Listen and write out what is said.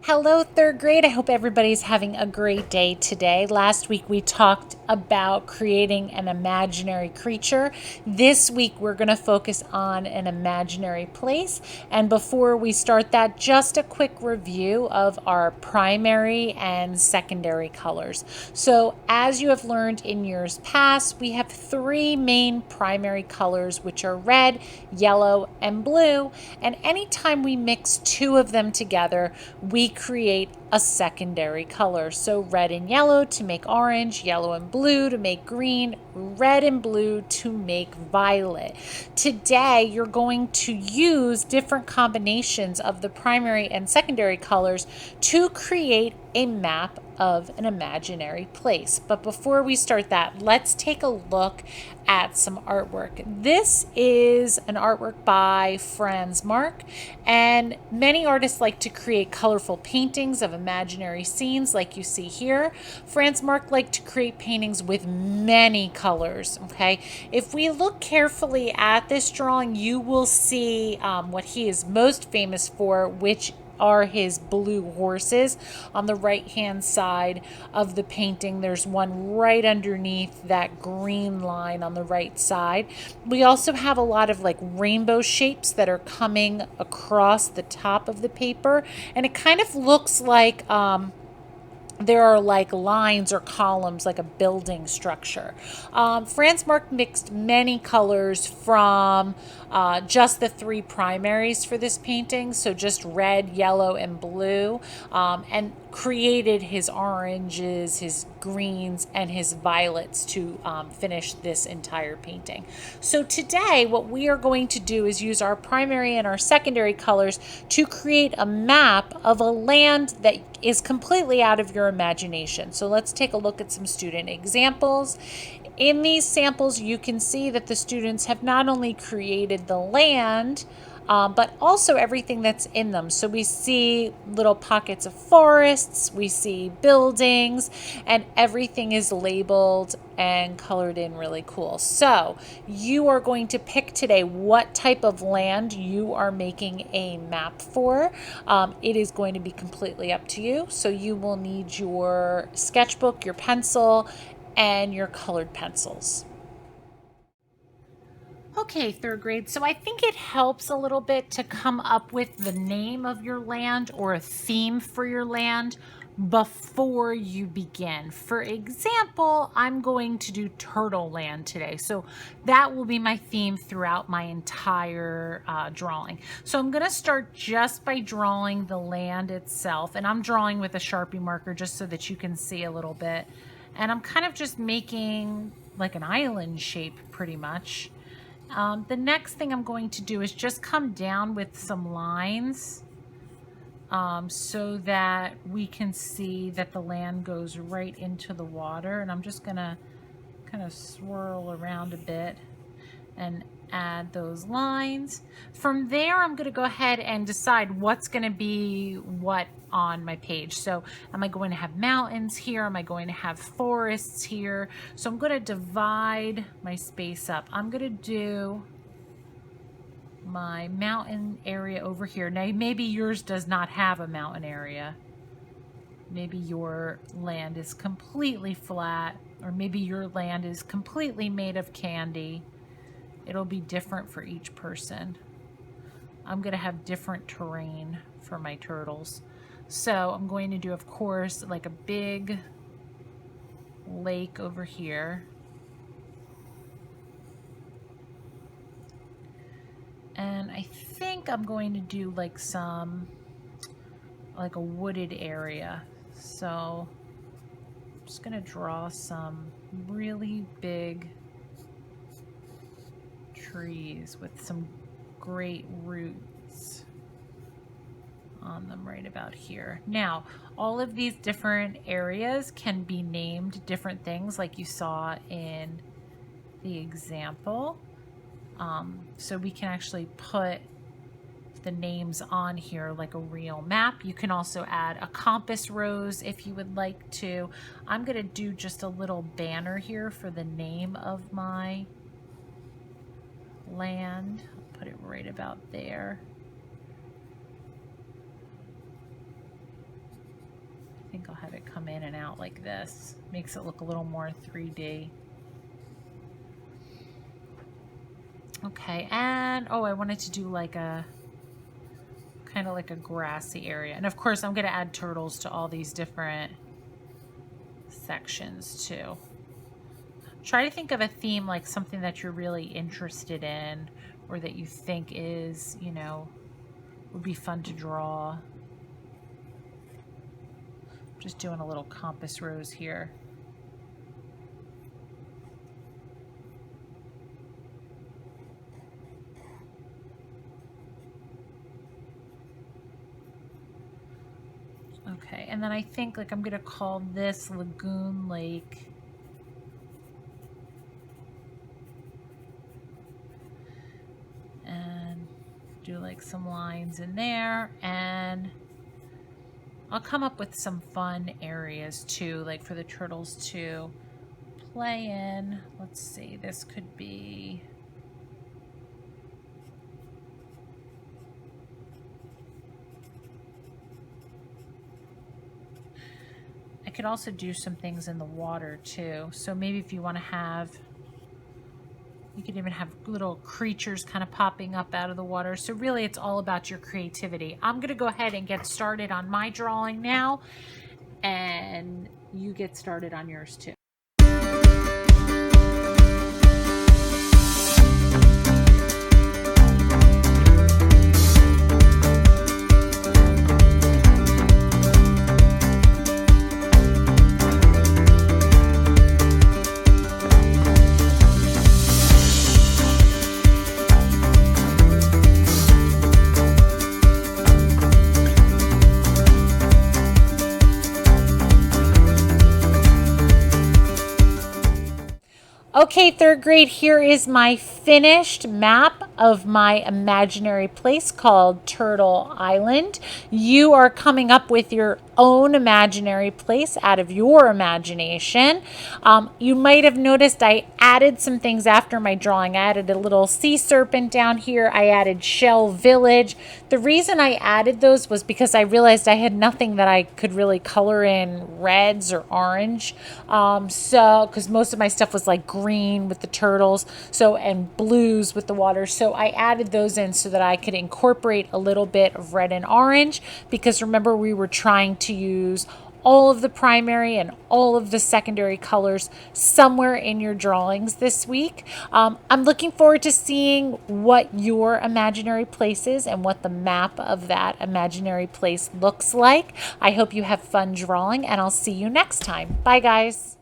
Hello, third grade. I hope everybody's having a great day today. Last week we talked about creating an imaginary creature. This week we're going to focus on an imaginary place. And before we start that, just a quick review of our primary and secondary colors. So, as you have learned in years past, we have three main primary colors, which are red, yellow, and blue. And anytime we mix two of them together, we create a secondary color. So red and yellow to make orange, yellow and blue to make green, red and blue to make violet. Today, you're going to use different combinations of the primary and secondary colors to create a map of an imaginary place. But before we start that, let's take a look at some artwork. This is an artwork by Franz Marc, and many artists like to create colorful paintings of imaginary scenes like you see here. Franz Marc liked to create paintings with many colors, okay? If we look carefully at this drawing, you will see what he is most famous for, which are his blue horses. On the right hand side of the painting, there's one right underneath that green line on the right side. We also have a lot of like rainbow shapes that are coming across the top of the paper, and it kind of looks like there are like lines or columns like a building structure. Franz Marc mixed many colors from just the three primaries for this painting, so just red, yellow, and blue, and created his oranges, his greens, and his violets to finish this entire painting. So today what we are going to do is use our primary and our secondary colors to create a map of a land that is completely out of your imagination. So let's take a look at some student examples. In these samples, you can see that the students have not only created the land, but also everything that's in them. So we see little pockets of forests, we see buildings, and everything is labeled and colored in really cool. So you are going to pick today what type of land you are making a map for. It is going to be completely up to you. So you will need your sketchbook, your pencil, and your colored pencils. Okay, third grade. So I think it helps a little bit to come up with the name of your land or a theme for your land before you begin. For example, I'm going to do Turtle Land today. So that will be my theme throughout my entire drawing. So I'm going to start just by drawing the land itself. And I'm drawing with a Sharpie marker just so that you can see a little bit. And I'm kind of just making like an island shape pretty much. The next thing I'm going to do is just come down with some lines so that we can see that the land goes right into the water. And I'm just going to kind of swirl around a bit and add those lines. From there, I'm going to go ahead and decide what's going to be what on my page. So am I going to have mountains here? Am I going to have forests here? So I'm going to divide my space up. I'm going to do my mountain area over here. Now, maybe yours does not have a mountain area. Maybe your land is completely flat, or maybe your land is completely made of candy. It'll be different for each person. I'm going to have different terrain for my turtles. So I'm going to do, of course, like a big lake over here. And I think I'm going to do like a wooded area. So I'm just going to draw some really big trees with some great roots on them right about here. Now, all of these different areas can be named different things like you saw in the example. So we can actually put the names on here like a real map. You can also add a compass rose if you would like to. I'm going to do just a little banner here for the name of my land. I'll put it right about there. think I'll have it come in and out like this. Makes it look a little more 3D. Okay, and oh, I wanted to do like a kind of like a grassy area. And of course, I'm going to add turtles to all these different sections too. Try to think of a theme, like something that you're really interested in or that you think is, you know, would be fun to draw. Just doing a little compass rose here. Okay, and then I think like I'm gonna call this Lagoon Lake. And do like some lines in there, and I'll come up with some fun areas too, like for the turtles to play in. Let's see, this could be... I could also do some things in the water too. So maybe if you want to have, you could even have little creatures kind of popping up out of the water. So really it's all about your creativity. I'm going to go ahead and get started on my drawing now, and you get started on yours too. Okay, third grade, here is my finished map of my imaginary place called Turtle Island. You are coming up with your own imaginary place out of your imagination. You might have noticed I added some things after my drawing. I added a little sea serpent down here. I added Shell Village. The reason I added those was because I realized I had nothing that I could really color in reds or orange. Because most of my stuff was like green with the turtles, and blues with the water. So I added those in so that I could incorporate a little bit of red and orange, because remember we were trying to use all of the primary and all of the secondary colors somewhere in your drawings this week. I'm looking forward to seeing what your imaginary place is and what the map of that imaginary place looks like. I hope you have fun drawing, and I'll see you next time. Bye, guys.